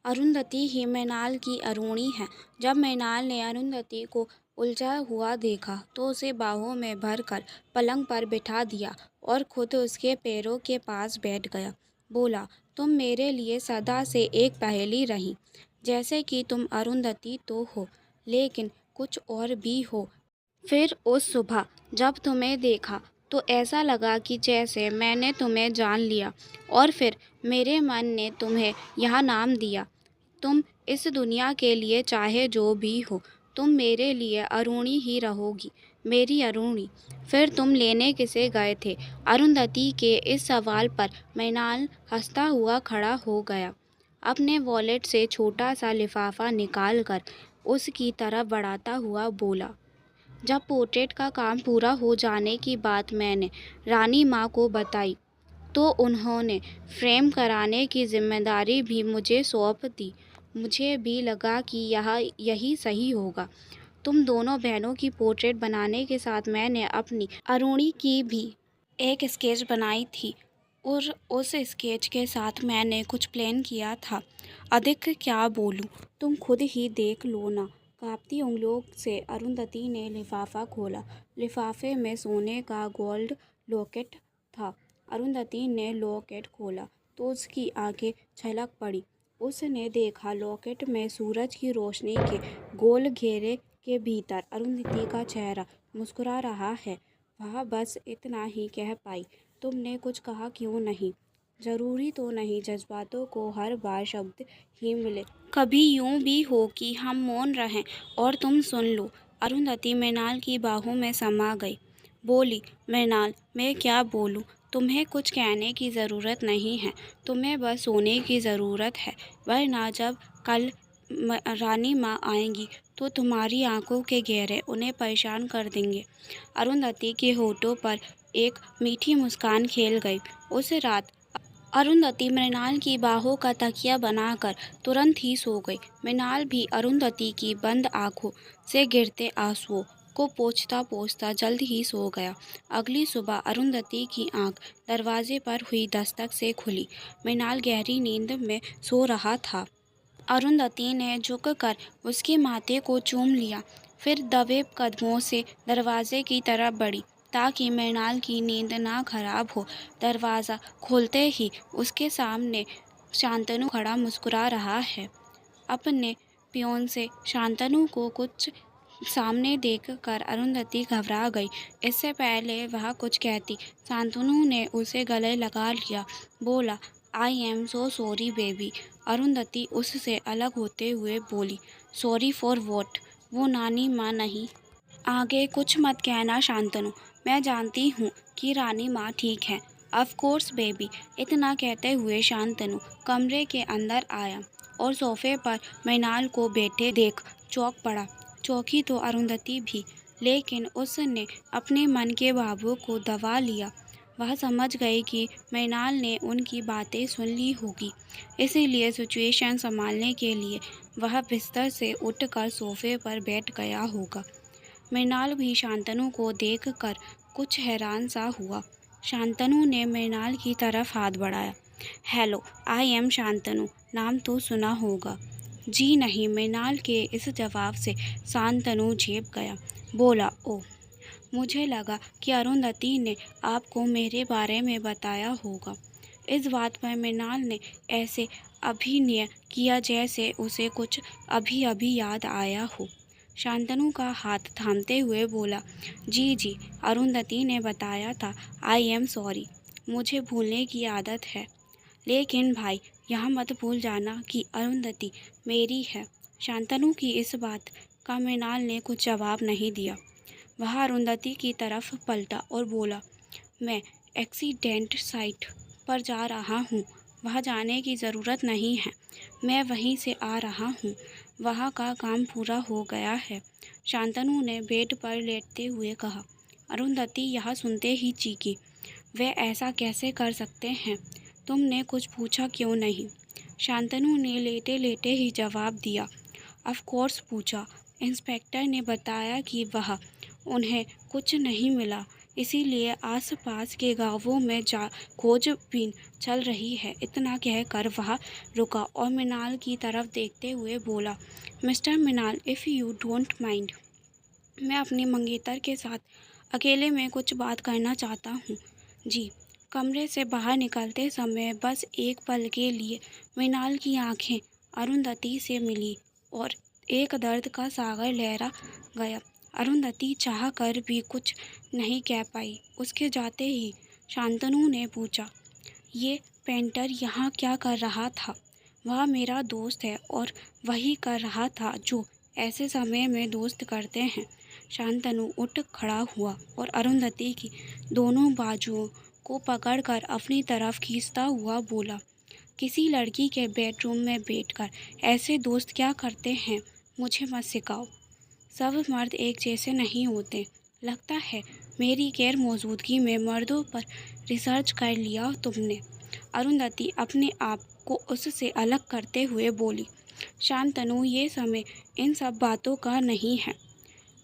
अरुंधति ही मृणाल की अरूणी है। जब मृणाल ने अरुंधति को उलझा हुआ देखा तो उसे बाहों में भरकर पलंग पर बिठा दिया और खुद उसके पैरों के पास बैठ गया। बोला, तुम मेरे लिए सदा से एक पहेली रही। जैसे कि तुम अरुंधति तो हो, लेकिन कुछ और भी हो। फिर उस सुबह जब तुम्हें देखा तो ऐसा लगा कि जैसे मैंने तुम्हें जान लिया, और फिर मेरे मन ने तुम्हें यह नाम दिया। तुम इस दुनिया के लिए चाहे जो भी हो, तुम मेरे लिए अरूणी ही रहोगी, मेरी अरूणी। फिर तुम लेने किसे गए थे? अरुंधति के इस सवाल पर मृणाल हंसता हुआ खड़ा हो गया। अपने वॉलेट से छोटा सा लिफाफा निकाल कर उसकी तरफ बढ़ाता हुआ बोला, जब पोर्ट्रेट का काम पूरा हो जाने की बात मैंने रानी माँ को बताई तो उन्होंने फ्रेम कराने की जिम्मेदारी भी मुझे सौंप दी। मुझे भी लगा कि यही सही होगा। तुम दोनों बहनों की पोर्ट्रेट बनाने के साथ मैंने अपनी अरूणी की भी एक स्केच बनाई थी, और उस स्केच के साथ मैंने कुछ प्लान किया था। अधिक क्या बोलूं, तुम खुद ही देख लो ना। कांपती उंगलियों से अरुंधति ने लिफाफा खोला। लिफाफे में सोने का गोल्ड लॉकेट था। अरुंधति ने लॉकेट खोला तो उसकी आंखें छलक पड़ी। उसने देखा लॉकेट में सूरज की रोशनी के गोल घेरे के भीतर अरुंधति का चेहरा मुस्कुरा रहा है। वह बस इतना ही कह पाई, तुमने कुछ कहा क्यों नहीं? जरूरी तो नहीं जज्बातों को हर बार शब्द ही मिले। कभी यूं भी हो कि हम मौन रहें और तुम सुन लो। अरुंधति मृणाल की बाहों में समा गई। बोली, मृणाल, मैं क्या बोलूं? तुम्हें कुछ कहने की ज़रूरत नहीं है। तुम्हें बस सोने की ज़रूरत है, वरना जब कल रानी माँ आएंगी तो तुम्हारी आंखों के घेरे उन्हें परेशान कर देंगे। अरुंधति के होठों पर एक मीठी मुस्कान खेल गई। उस रात अरुंधति मृणाल की बाहों का तकिया बनाकर तुरंत ही सो गई। मृणाल भी अरुंधति की बंद आंखों से गिरते आंसुओं को पोंछता पोंछता जल्द ही सो गया। अगली सुबह अरुंधति की आंख दरवाजे पर हुई दस्तक से खुली। मृणाल गहरी नींद में सो रहा था। अरुंधति ने झुककर उसके माथे को चूम लिया, फिर दबे कदमों से दरवाजे की तरफ बढ़ी ताकि मृणाल की नींद ना खराब हो। दरवाज़ा खोलते ही उसके सामने शांतनु खड़ा मुस्कुरा रहा है। अपने पियोन से शांतनु को कुछ सामने देखकर अरुंधति घबरा गई। इससे पहले वह कुछ कहती, शांतनु ने उसे गले लगा लिया। बोला, I am so sorry baby. Arundhati उससे अलग होते हुए बोली, सॉरी फॉर वॉट? वो नानी माँ नहीं। आगे कुछ मत कहना शांतनु। मैं जानती हूँ कि रानी माँ ठीक है। Of course baby. इतना कहते हुए शांतनु कमरे के अंदर आया और सोफे पर मृणाल को बैठे देख चौंक पड़ा। चौंकी तो अरुंधति भी, लेकिन उसने अपने मन के भावों को दबा लिया। वह समझ गई कि मृणाल ने उनकी बातें सुन ली होगी, इसीलिए सिचुएशन संभालने के लिए वह बिस्तर से उठकर सोफे पर बैठ गया होगा। मृणाल भी शांतनु को देखकर कुछ हैरान सा हुआ। शांतनु ने मृणाल की तरफ हाथ बढ़ाया। Hello, I am Shantanu. नाम तो सुना होगा। जी नहीं। मृणाल के इस जवाब से शांतनु झेप गया। बोला, ओह, मुझे लगा कि अरुंधति ने आपको मेरे बारे में बताया होगा। इस बात पर मृणाल ने ऐसे अभिनय किया जैसे उसे कुछ अभी अभी याद आया हो। शांतनु का हाथ थामते हुए बोला, जी जी, अरुंधति ने बताया था। आई एम सॉरी, मुझे भूलने की आदत है। लेकिन भाई, यह मत भूल जाना कि अरुंधति मेरी है। शांतनु की इस बात का मृणाल ने कुछ जवाब नहीं दिया। वह अरुंधति की तरफ पलटा और बोला, मैं एक्सीडेंट साइट पर जा रहा हूँ। वहाँ जाने की ज़रूरत नहीं है। मैं वहीं से आ रहा हूँ। वहाँ का काम पूरा हो गया है। शांतनु ने बेड पर लेटते हुए कहा। अरुंधति यह सुनते ही चीखी, वे ऐसा कैसे कर सकते हैं? तुमने कुछ पूछा क्यों नहीं? शांतनु ने लेटे लेटे ही जवाब दिया, ऑफ कोर्स पूछा। इंस्पेक्टर ने बताया कि वह उन्हें कुछ नहीं मिला। इसीलिए आसपास के गांवों में जा खोजबीन चल रही है। इतना कहकर वह रुका और मृणाल की तरफ देखते हुए बोला, mister Mrinal, if you don't mind, मैं अपनी मंगेतर के साथ अकेले में कुछ बात करना चाहता हूँ। जी। कमरे से बाहर निकलते समय बस एक पल के लिए मृणाल की आंखें अरुंधति से मिली और एक दर्द का सागर लहरा गया। अरुंधति चाह कर भी कुछ नहीं कह पाई। उसके जाते ही शांतनु ने पूछा, ये पेंटर यहाँ क्या कर रहा था? वह मेरा दोस्त है और वही कर रहा था जो ऐसे समय में दोस्त करते हैं। शांतनु उठ खड़ा हुआ और अरुंधति की दोनों बाजुओं को पकड़कर अपनी तरफ खींचता हुआ बोला, किसी लड़की के बेडरूम में बैठकर ऐसे दोस्त क्या करते हैं, मुझे मत सिखाओ। सब मर्द एक जैसे नहीं होते। लगता है मेरी गैर मौजूदगी में मर्दों पर रिसर्च कर लिया तुमने। अरुंधति अपने आप को उससे अलग करते हुए बोली, शांतनु, ये समय इन सब बातों का नहीं है।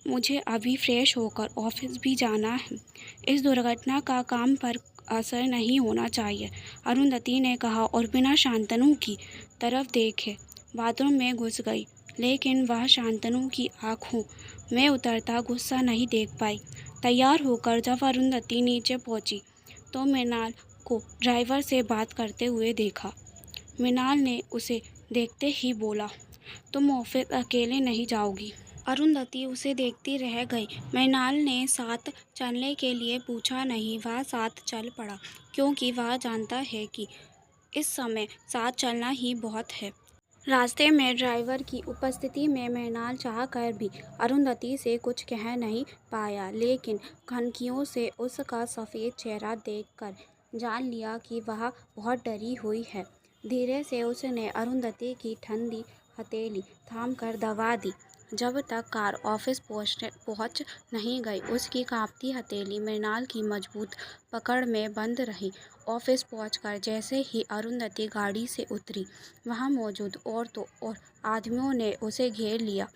मुझे अभी फ्रेश होकर ऑफिस भी जाना है। इस दुर्घटना का काम पर असर नहीं होना चाहिए, अरुंधति ने कहा और बिना शांतनु की तरफ देखे बाथरूम में घुस गई। लेकिन वह शांतनु की आंखों में उतरता गुस्सा नहीं देख पाई। तैयार होकर जब अरुंधति नीचे पहुंची तो मृणाल को ड्राइवर से बात करते हुए देखा। मृणाल ने उसे देखते ही बोला, तुम ऑफिस अकेले नहीं जाओगी? अरुंधति उसे देखती रह गई। मृणाल ने साथ चलने के लिए पूछा नहीं, वह साथ चल पड़ा क्योंकि वह जानता है कि इस समय साथ चलना ही बहुत है। रास्ते में ड्राइवर की उपस्थिति में मृणाल चाहकर भी अरुंधति से कुछ कह नहीं पाया, लेकिन खिड़कियों से उसका सफ़ेद चेहरा देखकर जान लिया कि वह बहुत डरी हुई है। धीरे से उसने अरुंधति की ठंडी हथेली थामकर दबा दी। जब तक कार ऑफिस पहुंच नहीं गई, उसकी कांपती हथेली मृणाल की मजबूत पकड़ में बंद रही। ऑफिस पहुंचकर जैसे ही अरुंधति गाड़ी से उतरी, वहां मौजूद औरतों और आदमियों ने उसे घेर लिया।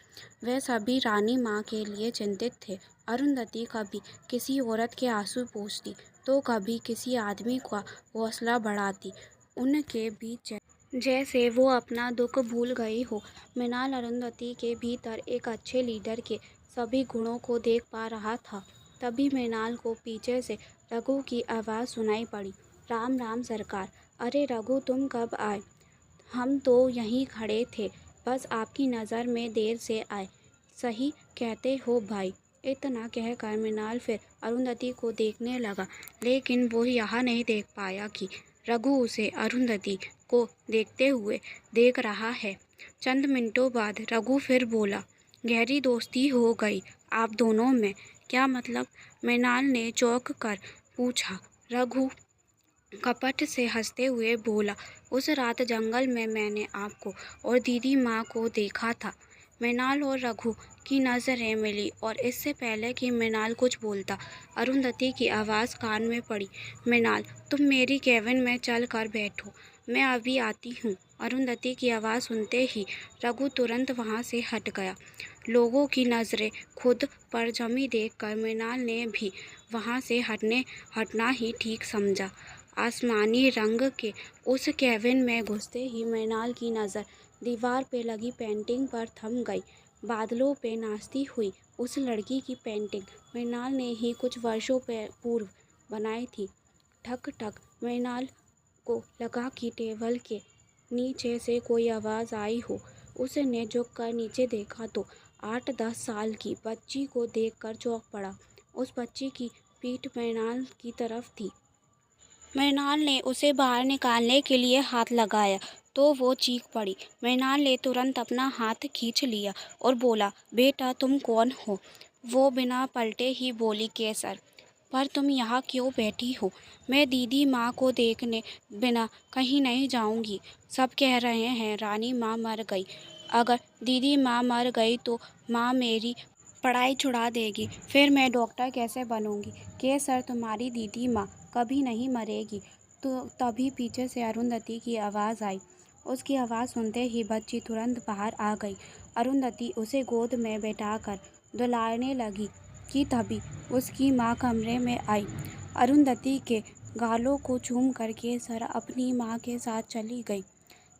वे सभी रानी माँ के लिए चिंतित थे। अरुंधति कभी किसी औरत के आंसू पोंछती तो कभी किसी आदमी का हौसला बढ़ाती। उनके बीच जैसे वो अपना दुख भूल गई हो। मृणाल अरुंधति के भीतर एक अच्छे लीडर के सभी गुणों को देख पा रहा था। तभी मृणाल को पीछे से रघु की आवाज़ सुनाई पड़ी, राम राम सरकार। अरे रघु, तुम कब आए? हम तो यहीं खड़े थे, बस आपकी नज़र में देर से आए। सही कहते हो भाई। इतना कहकर मृणाल फिर अरुंधति को देखने लगा, लेकिन वो यह नहीं देख पाया कि रघु उसे अरुंधति को देखते हुए देख रहा है। चंद मिनटों बाद रघु फिर बोला, गहरी दोस्ती हो गई आप दोनों में? क्या मतलब? मृणाल ने चौंक कर पूछा। रघु कपट से हंसते हुए बोला, उस रात जंगल में मैंने आपको और दीदी माँ को देखा था। मृणाल और रघु की नज़रें मिली और इससे पहले कि मृणाल कुछ बोलता, अरुंधति की आवाज़ कान में पड़ी, मृणाल, तुम मेरी केबिन में चल कर बैठो, मैं अभी आती हूँ। अरुंधति की आवाज़ सुनते ही रघु तुरंत वहाँ से हट गया। लोगों की नज़रें खुद पर जमी देखकर मृणाल ने भी वहाँ से हटना ही ठीक समझा। आसमानी रंग के उस केबिन में घुसते ही मृणाल की नज़र दीवार पे लगी पेंटिंग पर थम गई। बादलों पे नाचती हुई उस लड़की की पेंटिंग मृणाल ने ही कुछ वर्षों पूर्व बनाई थी। ठक ठक मृणाल को लगा कि टेबल के नीचे से कोई आवाज़ आई हो। उसने झुककर नीचे देखा तो 8-10 साल की बच्ची को देखकर चौंक पड़ा। उस बच्ची की पीठ मृणाल की तरफ थी। मृणाल ने उसे बाहर निकालने के लिए हाथ लगाया तो वो चीख पड़ी। मृणाल ने तुरंत अपना हाथ खींच लिया और बोला, बेटा तुम कौन हो? वो बिना पलटे ही बोली, केसर। पर तुम यहाँ क्यों बैठी हो? मैं दीदी माँ को देखने बिना कहीं नहीं जाऊँगी। सब कह रहे हैं रानी माँ मर गई। अगर दीदी माँ मर गई तो माँ मेरी पढ़ाई छुड़ा देगी, फिर मैं डॉक्टर कैसे बनूंगी? केसर, तुम्हारी दीदी माँ कभी नहीं मरेगी। तो तभी पीछे से अरुंधति की आवाज़ आई। उसकी आवाज़ सुनते ही बच्ची तुरंत बाहर आ गई। अरुंधति उसे गोद में बैठाकर दुलारने लगी। कि तभी उसकी माँ कमरे में आई। अरुंधति के गालों को चूम कर केसर अपनी माँ के साथ चली गई।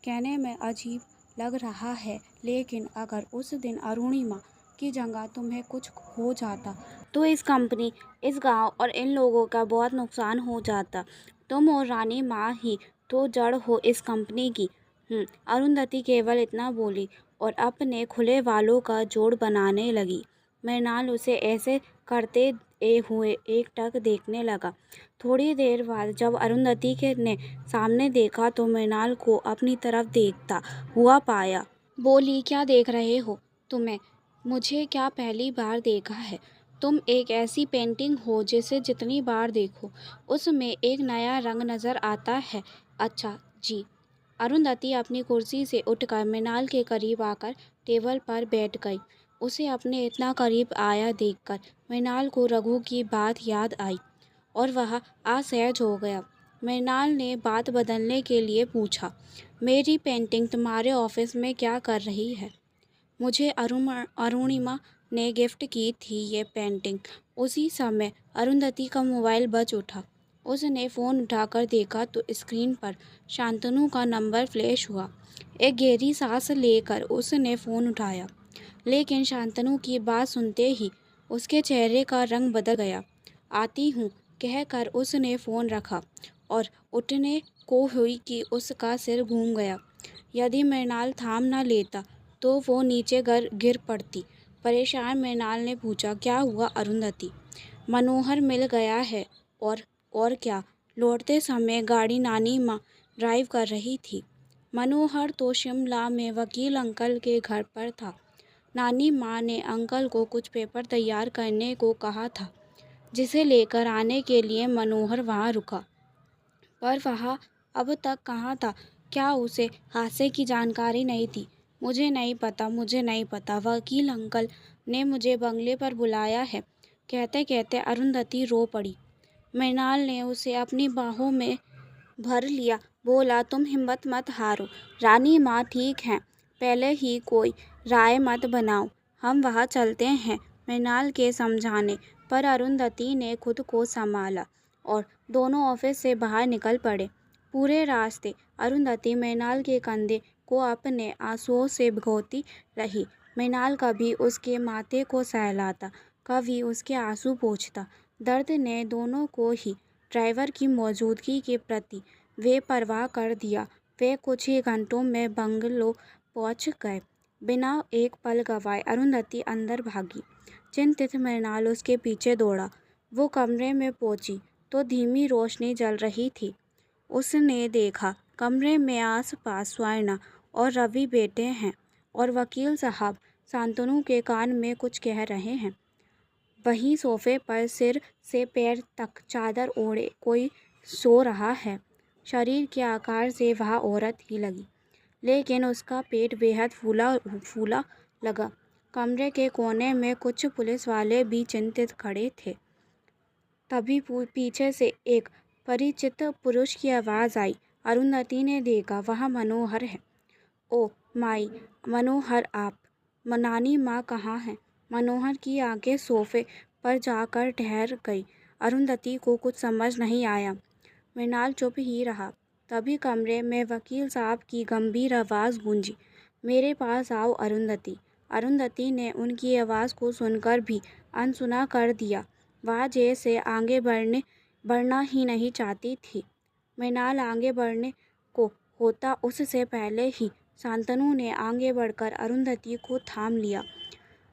कहने में अजीब लग रहा है, लेकिन अगर उस दिन अरुणिमा की जगह तुम्हें कुछ हो जाता तो इस कंपनी, इस गांव और इन लोगों का बहुत नुकसान हो जाता। तुम और रानी माँ ही तो जड़ हो इस कंपनी की। अरुंधति केवल इतना बोली और अपने खुले बालों का जोड़ बनाने लगी। मृणाल उसे ऐसे करते हुए एकटक देखने लगा। थोड़ी देर बाद जब अरुंधति ने सामने देखा तो मृणाल को अपनी तरफ देखता हुआ पाया। बोली, क्या देख रहे हो? तुम्हें मुझे क्या पहली बार देखा है? तुम एक ऐसी पेंटिंग हो जिसे जितनी बार देखो उसमें एक नया रंग नजर आता है। अच्छा जी। अरुंधति अपनी कुर्सी से उठकर मृणाल के करीब आकर टेबल पर बैठ गई। उसे अपने इतना करीब आया देखकर मृणाल को रघु की बात याद आई और वह असहज हो गया। मृणाल ने बात बदलने के लिए पूछा, मेरी पेंटिंग तुम्हारे ऑफिस में क्या कर रही है? मुझे अरुणिमा ने गिफ्ट की थी ये पेंटिंग। उसी समय अरुंधति का मोबाइल बज उठा। उसने फ़ोन उठाकर देखा तो स्क्रीन पर शांतनु का नंबर फ्लैश हुआ। एक गहरी सांस लेकर उसने फ़ोन उठाया, लेकिन शांतनु की बात सुनते ही उसके चेहरे का रंग बदल गया। आती हूँ कहकर उसने फ़ोन रखा और उठने को हुई कि उसका सिर घूम गया। यदि मृणाल थाम न लेता तो वो नीचे गिर पड़ती। परेशान मृणाल ने पूछा, क्या हुआ अरुंधति? मनोहर मिल गया है और क्या? लौटते समय गाड़ी नानी माँ ड्राइव कर रही थी। मनोहर तो शिमला में वकील अंकल के घर पर था। नानी माँ ने अंकल को कुछ पेपर तैयार करने को कहा था, जिसे लेकर आने के लिए मनोहर वहाँ रुका। पर वह अब तक कहाँ था? क्या उसे हादसे की जानकारी नहीं थी? मुझे नहीं पता। वकील अंकल ने मुझे बंगले पर बुलाया है। कहते कहते अरुंधति रो पड़ी। मृणाल ने उसे अपनी बाहों में भर लिया। बोला, तुम हिम्मत मत हारो। रानी माँ ठीक हैं। पहले ही कोई राय मत बनाओ। हम वहाँ चलते हैं। मृणाल के समझाने पर अरुंधति ने खुद को संभाला और दोनों ऑफिस से बाहर निकल पड़े। पूरे रास्ते अरुंधति मृणाल के कंधे को अपने आंसुओं से भिगोती रही। मृणाल कभी उसके माथे को सहलाता, कभी उसके आंसू पोंछता। दर्द ने दोनों को ही ड्राइवर की मौजूदगी के प्रति बेपरवाह कर दिया। वे कुछ ही घंटों में बंगलो पहुंच गए। बिना एक पल गवाए अरुंधति अंदर भागी। चिंतित मृणाल उसके पीछे दौड़ा। वो कमरे में पहुंची तो धीमी रोशनी जल रही थी। उसने देखा कमरे में आसपास स्वर्णा और रवि बैठे हैं और वकील साहब शांतनु के कान में कुछ कह रहे हैं। वहीं सोफे पर सिर से पैर तक चादर ओढ़े कोई सो रहा है। शरीर के आकार से वह औरत ही लगी, लेकिन उसका पेट बेहद फूला लगा। कमरे के कोने में कुछ पुलिस वाले भी चिंतित खड़े थे। तभी पीछे से एक परिचित पुरुष की आवाज़ आई। अरुंधति ने देखा, वह मनोहर है। ओ माई, मनोहर आप? नानी माँ कहाँ हैं? मनोहर की आंखें सोफे पर जाकर ठहर गई। अरुंधति को कुछ समझ नहीं आया। मृणाल चुप ही रहा। तभी कमरे में वकील साहब की गंभीर आवाज़ गूंजी, मेरे पास आओ अरुंधति। अरुंधति ने उनकी आवाज़ को सुनकर भी अनसुना कर दिया। वह जैसे आगे बढ़ना ही नहीं चाहती थी। मृणाल आगे बढ़ने को होता उससे पहले ही शांतनु ने आगे बढ़कर अरुंधति को थाम लिया।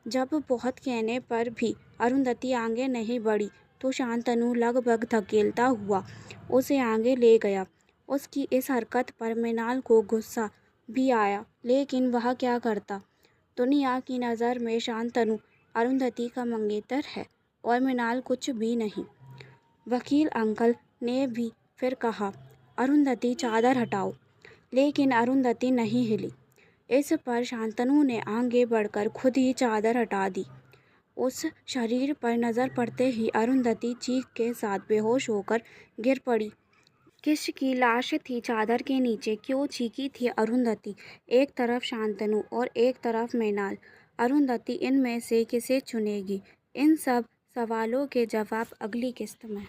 जब बहुत कहने पर भी अरुंधति आगे नहीं बढ़ी तो शांतनु लगभग धकेलता हुआ उसे आगे ले गया। उसकी इस हरकत पर मृणाल को गुस्सा भी आया, लेकिन वह क्या करता? दुनिया की नज़र में शांतनु अरुंधति का मंगेतर है और मृणाल कुछ भी नहीं। वकील अंकल ने भी फिर कहा, अरुंधति चादर हटाओ, लेकिन अरुंधति नहीं हिली। इस पर शांतनु ने आगे बढ़कर खुद ही चादर हटा दी। उस शरीर पर नज़र पड़ते ही अरुंधति चीख के साथ बेहोश होकर गिर पड़ी। किसकी लाश थी चादर के नीचे? क्यों चीखी थी अरुंधति? एक तरफ शांतनु और एक तरफ मृणाल। अरुंधति इनमें से किसे चुनेगी? इन सब सवालों के जवाब अगली किस्त में।